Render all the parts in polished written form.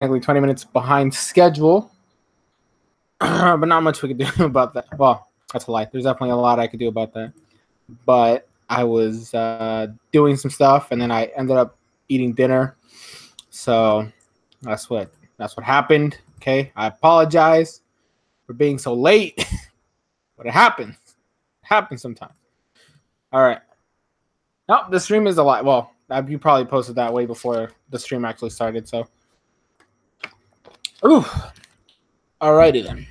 technically 20 minutes behind schedule, but not much we could do about that. Well, that's a lie. There's definitely a lot I could do about that. But I was doing some stuff, and then I ended up eating dinner. So that's what happened. Okay, I apologize for being so late, but it happens. It happens sometimes. All right. No, the stream is a lot. Well, you probably posted that way before the stream actually started. So, ooh. Alrighty then.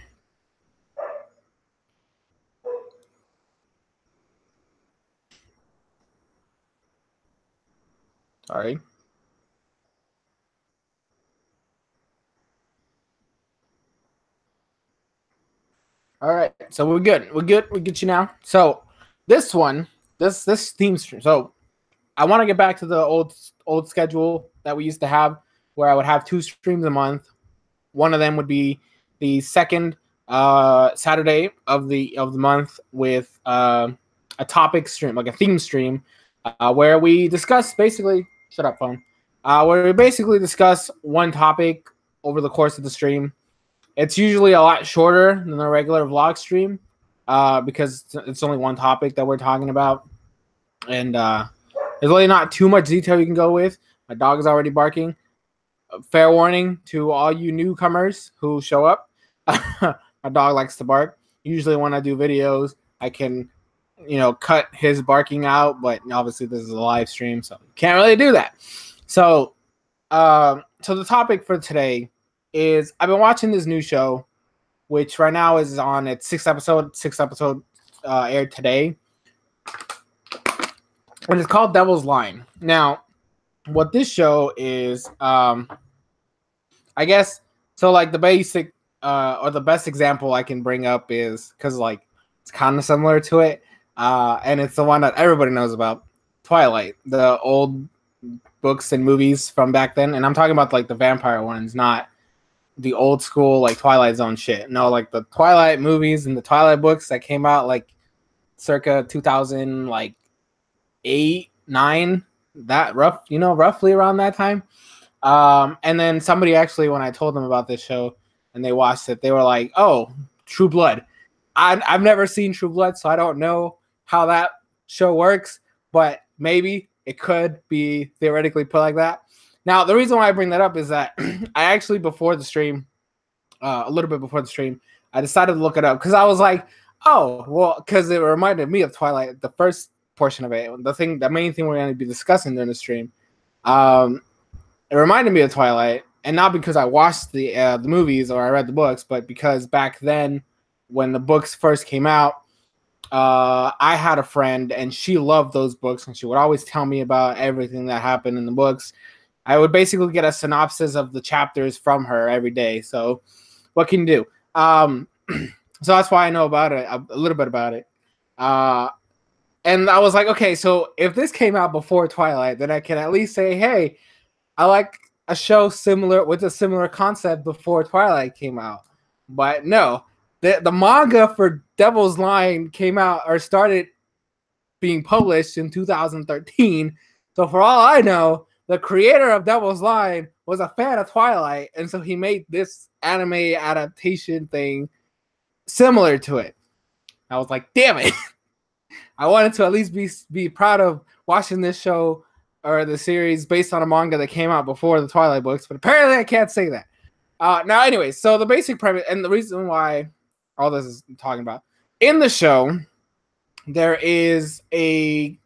Sorry. All right, so we're good. We get you now. So this one, this theme stream. So I want to get back to the old schedule that we used to have, where I would have 2 streams a month. One of them would be the second Saturday of the month with a topic stream, like a theme stream, where we discuss basically. Shut up, phone. Where we basically discuss one topic over the course of the stream. It's usually a lot shorter than the regular vlog stream because it's only one topic that we're talking about. And there's really not too much detail you can go with. My dog is already barking. Fair warning to all you newcomers who show up. My dog likes to bark. Usually when I do videos, I can, cut his barking out. But obviously this is a live stream, so can't really do that. So, so the topic for today is I've been watching this new show, which right now is on its 6th episode. 6th episode aired today. And it's called Devil's Line. Now, what this show is, I guess, so like the basic or the best example I can bring up is, because like it's kind of similar to it, and it's the one that everybody knows about, Twilight, the old books and movies from back then. And I'm talking about like the vampire ones, not the old school like Twilight Zone shit. No, like the Twilight movies and the Twilight books that came out like circa 2000, like 8, 9, that roughly around that time. And then somebody actually, when I told them about this show and they watched it, they were like, "Oh, True Blood." I've never seen True Blood, so I don't know how that show works, but maybe it could be theoretically put like that. Now, the reason why I bring that up is that I actually, before the stream, a little bit before the stream, I decided to look it up because I was like, oh, well, because it reminded me of Twilight, the first portion of it, the main thing we're going to be discussing during the stream. It reminded me of Twilight, and not because I watched the movies or I read the books, but because back then, when the books first came out, I had a friend, and she loved those books, and she would always tell me about everything that happened in the books. I would basically get a synopsis of the chapters from her every day. So what can you do? So that's why I know about it, a little bit about it. And I was like, okay, so if this came out before Twilight, then I can at least say, hey, I like a show similar with a similar concept before Twilight came out. But no, the manga for Devil's Line came out or started being published in 2013. So for all I know, the creator of Devil's Line was a fan of Twilight, and so he made this anime adaptation thing similar to it. I was like, damn it. I wanted to at least be proud of watching this show or the series based on a manga that came out before the Twilight books, but apparently I can't say that. Now, anyway, so the basic premise, and the reason why all this is talking about, in the show, there is a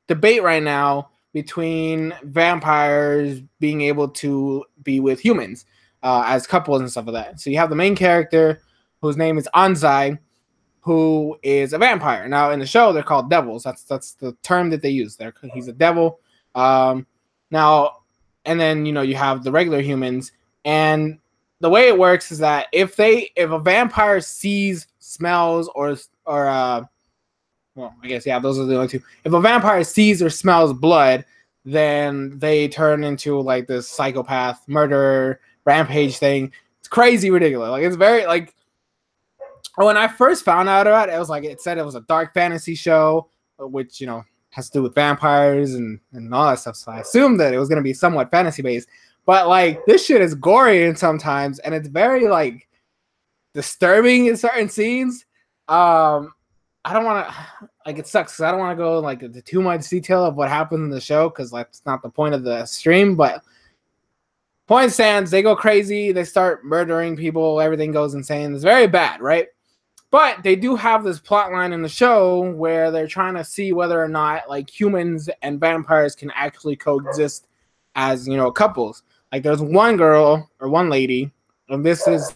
debate right now between vampires being able to be with humans as couples and stuff like that. So you have the main character, whose name is Anzai, who is a vampire. Now, in the show, they're called devils. That's the term that they use. He's a devil. Now, and then, you have the regular humans. And the way it works is that if a vampire sees, smells, or well, I guess, yeah, those are the only two. If a vampire sees or smells blood, then they turn into like this psychopath, murderer, rampage thing. It's crazy ridiculous. Like, it's very, like, when I first found out about it, it said it was a dark fantasy show, which, has to do with vampires and all that stuff. So I assumed that it was going to be somewhat fantasy based. But like this shit is gory in sometimes, and it's very like disturbing in certain scenes. I don't want to like it sucks because I don't want to go like into too much detail of what happens in the show because like it's not the point of the stream. But point stands, they go crazy, they start murdering people, everything goes insane. It's very bad, right? But they do have this plot line in the show where they're trying to see whether or not like humans and vampires can actually coexist as, you know, couples. Like there's one girl or one lady, and this is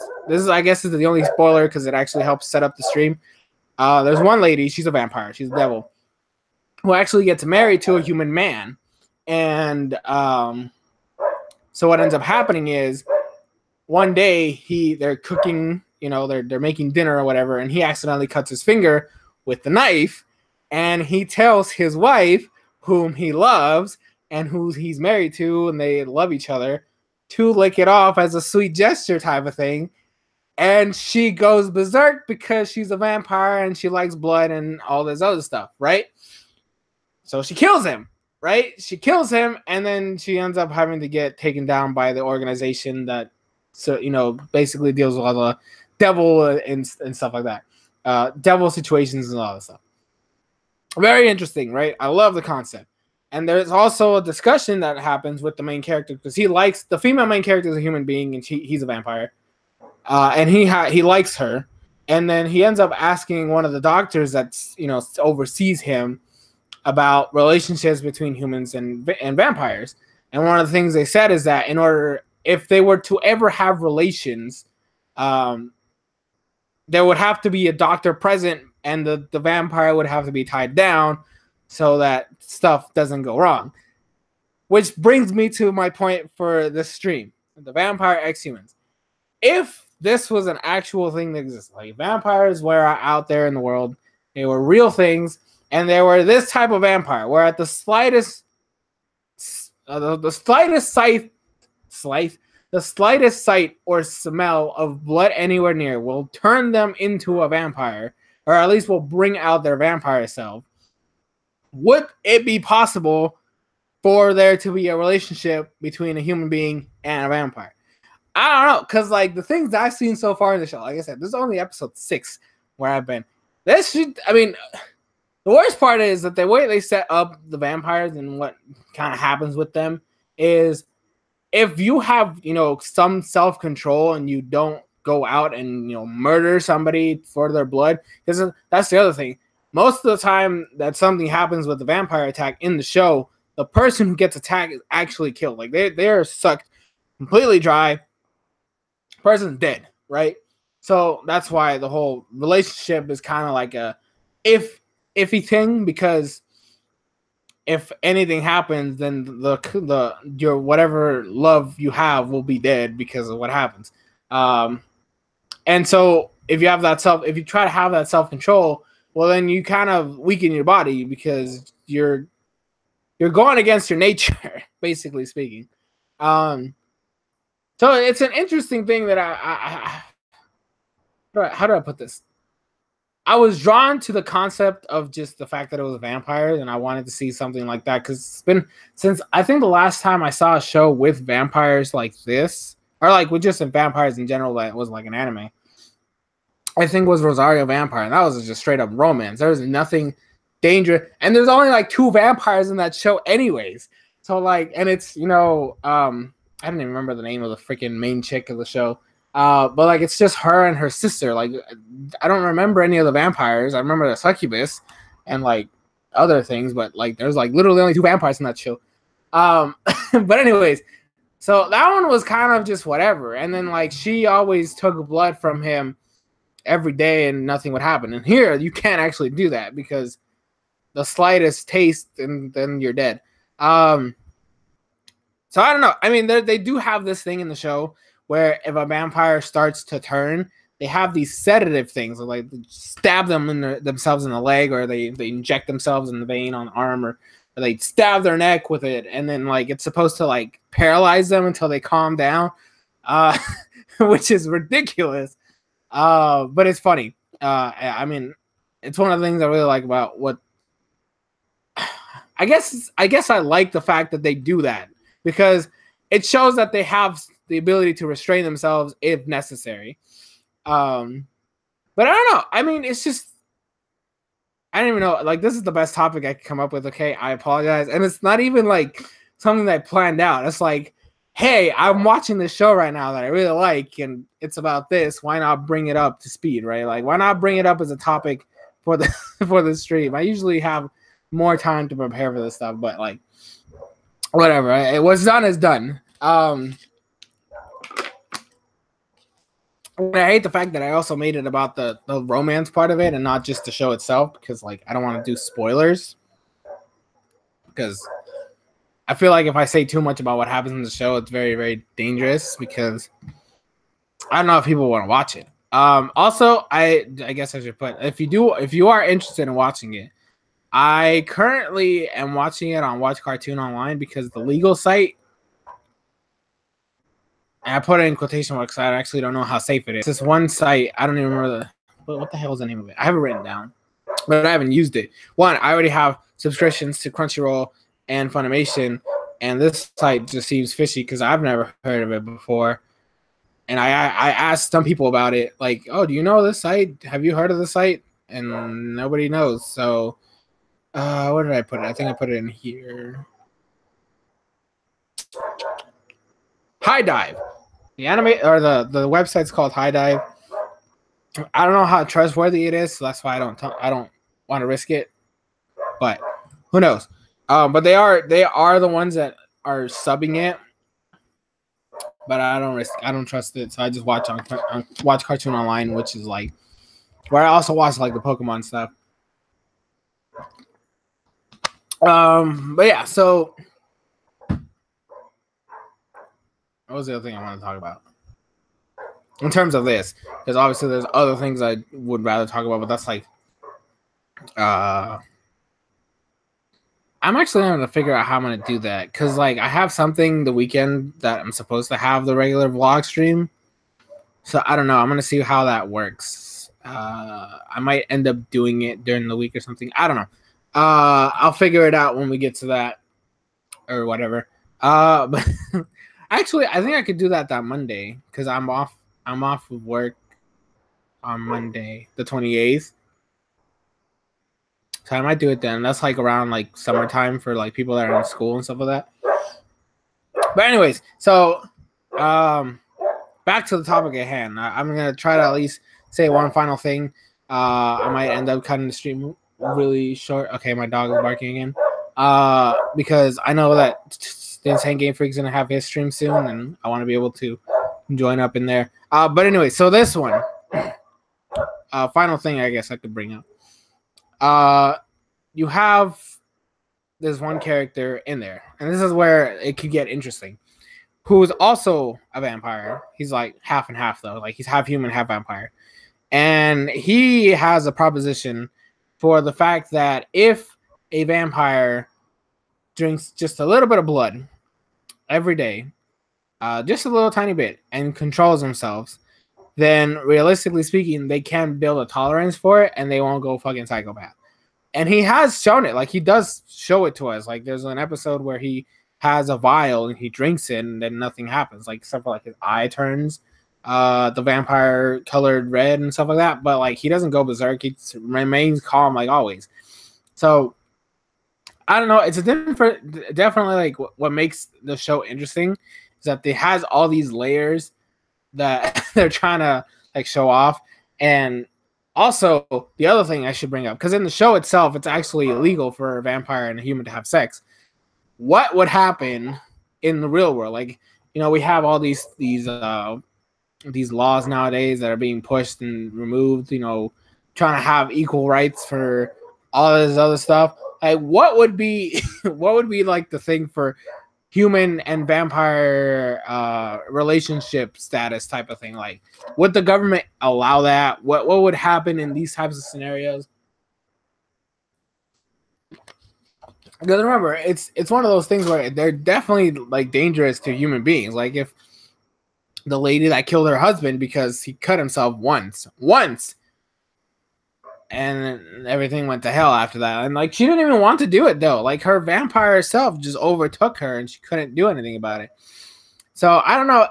I guess is the only spoiler because it actually helps set up the stream. There's one lady, she's a vampire, she's a devil, who actually gets married to a human man. And so what ends up happening is one day they're cooking, you know, they're making dinner or whatever, and he accidentally cuts his finger with the knife, and he tells his wife, whom he loves and who he's married to, and they love each other, to lick it off as a sweet gesture type of thing. And she goes berserk because she's a vampire and she likes blood and all this other stuff, right? So she kills him, right? She kills him, and then she ends up having to get taken down by the organization that, so you know, basically deals with all the devil and stuff like that. Devil situations and all that stuff. Very interesting, right? I love the concept. And there's also a discussion that happens with the main character because he likes the female main character is a human being and he's a vampire. And he likes her, and then he ends up asking one of the doctors that's, you know, oversees him about relationships between humans and vampires. And one of the things they said is that if they were to ever have relations, there would have to be a doctor present, and the vampire would have to be tied down so that stuff doesn't go wrong. Which brings me to my point for this stream, the VampiresXHumans. If this was an actual thing that exists, like vampires were out there in the world, they were real things, and they were this type of vampire where at the slightest sight or smell of blood anywhere near will turn them into a vampire, or at least will bring out their vampire self. Would it be possible for there to be a relationship between a human being and a vampire? I don't know, because like the things I've seen so far in the show, like I said, this is only episode 6 where I've been. The worst part is that the way they set up the vampires and what kind of happens with them is if you have, you know, some self-control and you don't go out and, you know, murder somebody for their blood, because that's the other thing. Most of the time that something happens with the vampire attack in the show, the person who gets attacked is actually killed. Like they're sucked completely dry. Person's dead, right? So that's why the whole relationship is kind of like a iffy thing, because if anything happens, then your whatever love you have will be dead because of what happens. And so if you try to have that self-control, well, then you kind of weaken your body because you're going against your nature, basically speaking. So it's an interesting thing that how do I put this? I was drawn to the concept of just the fact that it was vampires, and I wanted to see something like that because it's been since I think the last time I saw a show with vampires like this, or like with just vampires in general that was like an anime, I think was Rosario Vampire, and that was just straight up romance. There was nothing dangerous, and there's only like 2 vampires in that show anyways. So like, and it's, you know, I don't even remember the name of the freaking main chick of the show. But like it's just her and her sister. Like I don't remember any of the vampires. I remember the succubus and like other things, but like there's like literally only 2 vampires in that show. But anyways, so that one was kind of just whatever. And then like she always took blood from him every day and nothing would happen. And here you can't actually do that because the slightest taste and then you're dead. So I don't know. I mean, they do have this thing in the show where if a vampire starts to turn, they have these sedative things, like stab them in themselves in the leg, or they inject themselves in the vein on the arm, or they stab their neck with it, and then like it's supposed to like paralyze them until they calm down, which is ridiculous. But it's funny. I mean, it's one of the things I really like about what. I guess I like the fact that they do that. Because it shows that they have the ability to restrain themselves if necessary. But I don't know. I mean, it's just, I don't even know. Like, this is the best topic I could come up with. Okay, I apologize. And it's not even like something that I planned out. It's like, hey, I'm watching this show right now that I really like, and it's about this. Why not bring it up to speed, right? Like, why not bring it up as a topic for the for the stream? I usually have more time to prepare for this stuff, but like, whatever. Right? What's done is done. I hate the fact that I also made it about the romance part of it and not just the show itself, because like I don't want to do spoilers, because I feel like if I say too much about what happens in the show, it's very, very dangerous, because I don't know if people want to watch it. Also, I guess I should put, if you are interested in watching it, I currently am watching it on Watch Cartoon Online, because the legal site, and I put it in quotation marks, I actually don't know how safe it is. This one site, I don't even remember what the hell is the name of it? I have it written down, but I haven't used it. One, I already have subscriptions to Crunchyroll and Funimation, and this site just seems fishy because I've never heard of it before. And I asked some people about it, like, oh, do you know this site? Have you heard of the site? And nobody knows. So, where did I put it? I think I put it in here. High Dive. The anime or the website's called High Dive. I don't know how trustworthy it is, so that's why I don't want to risk it. But who knows? But they are the ones that are subbing it. But I don't trust it, so I just watch on Watch Cartoon Online, which is like where I also watch like the Pokemon stuff. But yeah, so what was the other thing I want to talk about in terms of this? Because obviously there's other things I would rather talk about, but that's like I'm actually going to figure out how I'm going to do that, because like I have something the weekend that I'm supposed to have the regular vlog stream, so I don't know. I'm going to see how that works. I might end up doing it during the week or something. I don't know. I'll figure it out when we get to that or whatever. But actually, I think I could do that Monday, because I'm off of work on Monday, the 28th. So I might do it then. That's like around like summertime for like people that are in school and stuff like that. But anyways, so back to the topic at hand. I'm gonna try to at least say one final thing. I might end up cutting the stream really short. Okay, my dog is barking again. Because I know that the Insane Game Freak's gonna have his stream soon, and I want to be able to join up in there. But anyway, so this one, final thing I guess I could bring up. You have this one character in there, and this is where it could get interesting, who is also a vampire. He's like half and half, though. Like, he's half human, half vampire. And he has a proposition for the fact that if a vampire drinks just a little bit of blood every day, just a little tiny bit, and controls themselves, then realistically speaking, they can build a tolerance for it, and they won't go fucking psychopath. And he has shown it. Like, he does show it to us. Like, there's an episode where he has a vial and he drinks it, and then nothing happens. Like, except for like his eye turns the vampire colored red and stuff like that. But like, he doesn't go berserk. He remains calm like always. So I don't know. It's a different, definitely like what makes the show interesting is that it has all these layers that they're trying to like show off. And also, the other thing I should bring up, because in the show itself, it's actually illegal for a vampire and a human to have sex. What would happen in the real world? Like, you know, we have all these laws nowadays that are being pushed and removed, you know, trying to have equal rights for all this other stuff. Like, what would be like the thing for human and vampire relationship status type of thing? Like, would the government allow that? What would happen in these types of scenarios? Because remember, it's one of those things where they're definitely like dangerous to human beings. Like, if the lady that killed her husband because he cut himself once, and everything went to hell after that. And like, she didn't even want to do it though. Like, her vampire self just overtook her and she couldn't do anything about it. So I don't know.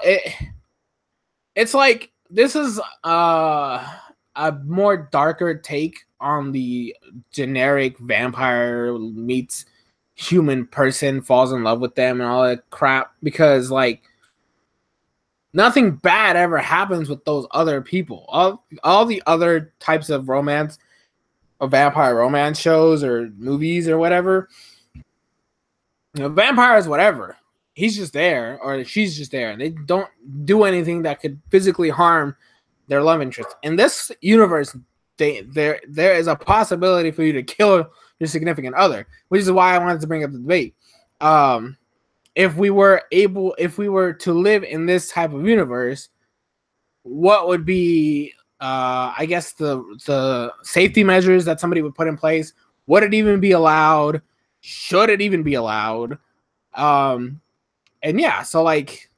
It's like this is a more darker take on the generic vampire meets human person, falls in love with them and all that crap, because like nothing bad ever happens with those other people. All the other types of romance or vampire romance shows or movies or whatever, you know, vampires, whatever. He's just there or she's just there, and they don't do anything that could physically harm their love interest. In this universe, there is a possibility for you to kill your significant other, which is why I wanted to bring up the debate. If we were to live in this type of universe, what would be, I guess, the safety measures that somebody would put in place? Would it even be allowed? Should it even be allowed? And yeah, so like,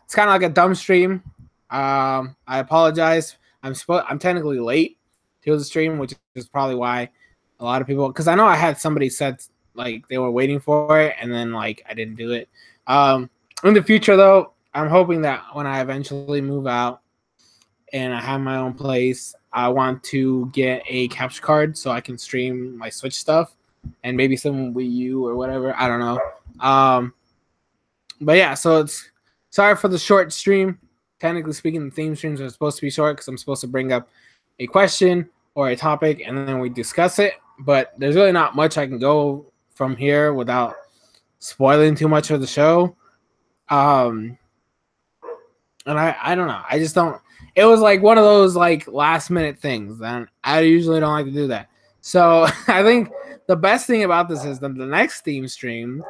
it's kind of like a dumb stream. I apologize. I'm technically late to the stream, which is probably why a lot of people, because I know I had somebody said like they were waiting for it, and then like I didn't do it. In the future though, I'm hoping that when I eventually move out and I have my own place, I want to get a capture card so I can stream my Switch stuff and maybe some Wii U or whatever. I don't know. But yeah, so it's sorry for the short stream. Technically speaking, the theme streams are supposed to be short because I'm supposed to bring up a question or a topic and then we discuss it. But there's really not much I can go from here without spoiling too much of the show. And I don't know. I just don't. It was like one of those like last minute things, and I usually don't like to do that. So I think the best thing about this is that the next theme stream,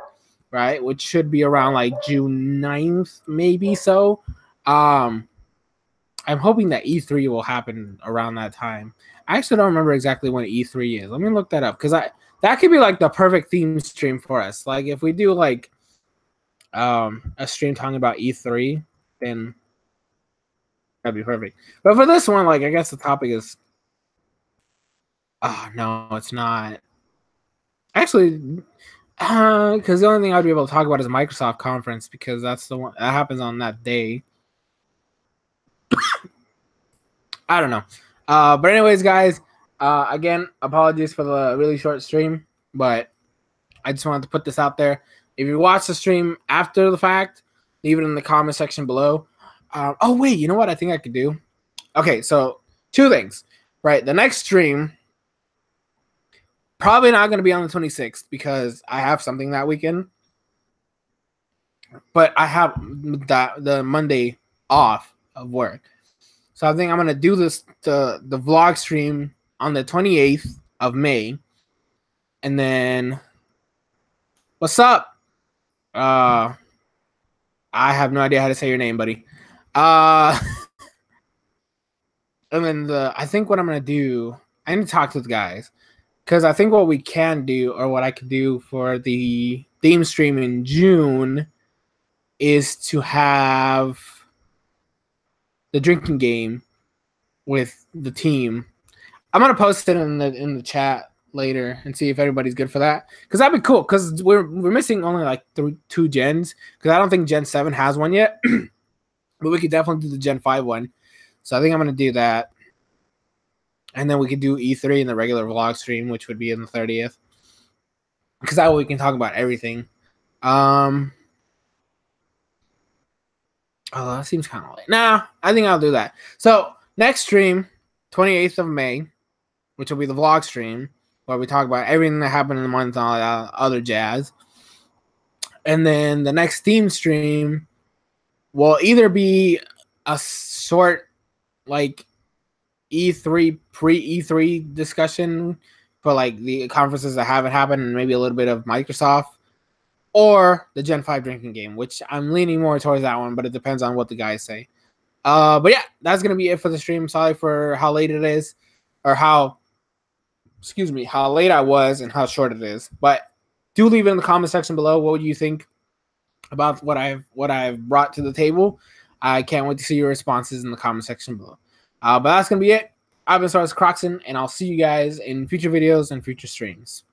right, which should be around like June 9th, maybe so. I'm hoping that E3 will happen around that time. I actually don't remember exactly when E3 is. Let me look that up, because that could be like the perfect theme stream for us. Like if we do like a stream talking about E3, then that'd be perfect. But for this one, like I guess the topic is, oh no, it's not. Actually, because the only thing I'd be able to talk about is a Microsoft conference, because that's the one that happens on that day. I don't know. But anyways, guys, again, apologies for the really short stream, but I just wanted to put this out there. If you watch the stream after the fact, leave it in the comment section below. Oh, wait, you know what I think I could do? Okay, so two things, right? The next stream, probably not going to be on the 26th because I have something that weekend. But I have the Monday off of work. So I think I'm going to do the vlog stream on the 28th of May. And then, what's up? I have no idea how to say your name, buddy. And then I think what I'm going to do, I need to talk to the guys. Because I think what we can do, or what I could do for the theme stream in June, is to have the drinking game with the team. I'm gonna post it in the chat later and see if everybody's good for that, because that'd be cool, because we're missing only like 2 gens, because I don't think Gen 7 has one yet. But we could definitely do the Gen 5 one. So I think I'm gonna do that. And then we could do E3 in the regular vlog stream, which would be on the 30th. Because that way we can talk about everything. Oh, that seems kind of late. Nah, I think I'll do that. So, next stream, 28th of May, which will be the vlog stream, where we talk about everything that happened in the month and all that other jazz. And then the next theme stream will either be a short, like, E3, pre-E3 discussion for, like, the conferences that haven't happened, and maybe a little bit of Microsoft, or the Gen 5 drinking game, which I'm leaning more towards that one, but it depends on what the guys say. But yeah, that's going to be it for the stream. Sorry for how late it is, or how late I was and how short it is. But do leave it in the comment section below. What do you think about what I've brought to the table? I can't wait to see your responses in the comment section below. But that's going to be it. I've been SoresanCrockxen, and I'll see you guys in future videos and future streams.